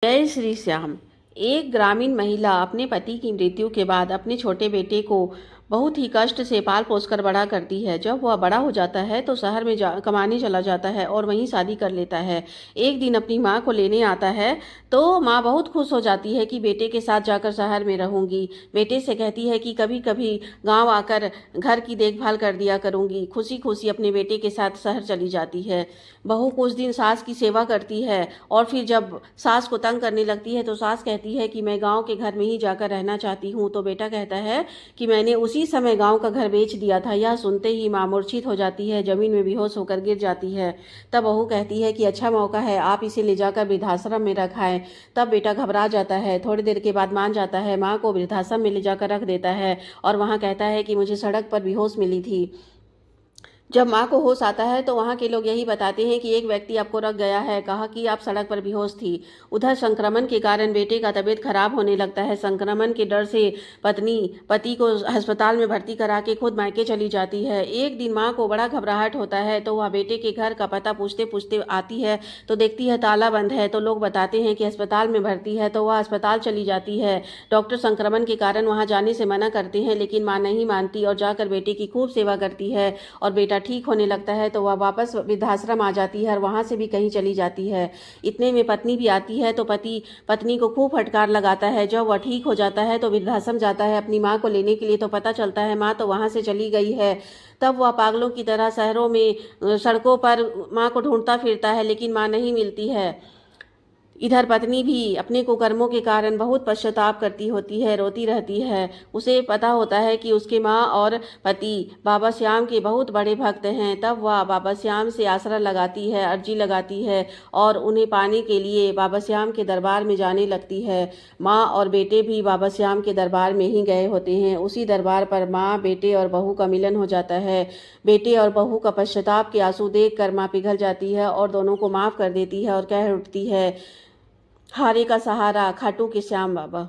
जय श्री श्याम। एक ग्रामीण महिला अपने पति की मृत्यु के बाद अपने छोटे बेटे को बहुत ही कष्ट से पाल पोस कर बड़ा करती है। जब वह बड़ा हो जाता है तो शहर में कमाने चला जाता है और वहीं शादी कर लेता है। एक दिन अपनी माँ को लेने आता है तो माँ बहुत खुश हो जाती है कि बेटे के साथ जाकर शहर में रहूंगी। बेटे से कहती है कि कभी कभी गाँव आकर घर की देखभाल कर दिया करूंगी। खुशी खुशी अपने बेटे के साथ शहर चली जाती है। बहू कुछ दिन सास की सेवा करती है और फिर जब सास को तंग करने लगती है तो सास कहती है कि मैं गांव के घर में ही जाकर रहना चाहती हूँ। तो बेटा कहता है कि मैंने उसी समय गांव का घर बेच दिया था। यह सुनते ही माँ मूर्छित हो जाती है, जमीन में बेहोश होकर गिर जाती है। तब बहू कहती है कि अच्छा मौका है, आप इसे ले जाकर वृद्धाश्रम में रखाएं। तब बेटा घबरा जाता है, थोड़ी देर के बाद मान जाता है, माँ को वृद्धाश्रम में ले जाकर रख देता है और वहाँ कहता है कि मुझे सड़क पर बेहोश मिली थी। जब माँ को होश आता है तो वहाँ के लोग यही बताते हैं कि एक व्यक्ति आपको रख गया है, कहा कि आप सड़क पर बेहोश थी। उधर संक्रमण के कारण बेटे का तबीयत खराब होने लगता है। संक्रमण के डर से पत्नी पति को अस्पताल में भर्ती करा के खुद मायके चली जाती है। एक दिन माँ को बड़ा घबराहट होता है तो वह बेटे के घर का पता पूछते पूछते आती है तो देखती है ताला बंद है। तो लोग बताते हैं कि अस्पताल में भर्ती है, तो वह अस्पताल चली जाती है। डॉक्टर संक्रमण के कारण वहाँ जाने से मना करते हैं, लेकिन माँ नहीं मानती और जाकर बेटे की खूब सेवा करती है और बेटा ठीक होने लगता है। तो वह वापस वृद्धाश्रम आ जाती है और वहां से भी कहीं चली जाती है। इतने में पत्नी भी आती है तो पति पत्नी को खूब फटकार लगाता है। जब वह ठीक हो जाता है तो वृद्धाश्रम जाता है अपनी माँ को लेने के लिए, तो पता चलता है माँ तो वहां से चली गई है। तब वह पागलों की तरह शहरों में सड़कों पर माँ को ढूंढता फिरता है, लेकिन माँ नहीं मिलती है। इधर पत्नी भी अपने कुकर्मों के कारण बहुत पश्चाताप करती होती है, रोती रहती है। उसे पता होता है कि उसके माँ और पति बाबा श्याम के बहुत बड़े भक्त हैं। तब वह बाबा श्याम से आसरा लगाती है, अर्जी लगाती है और उन्हें पाने के लिए बाबा श्याम के दरबार में जाने लगती है। माँ और बेटे भी बाबा श्याम के दरबार में ही गए होते हैं। उसी दरबार पर माँ, बेटे और बहू का मिलन हो जाता है। बेटे और बहू का पश्चाताप के आंसू देखकर माँ पिघल जाती है और दोनों को माफ कर देती है और कह उठती है, हारे का सहारा खाटू के श्याम बाबा।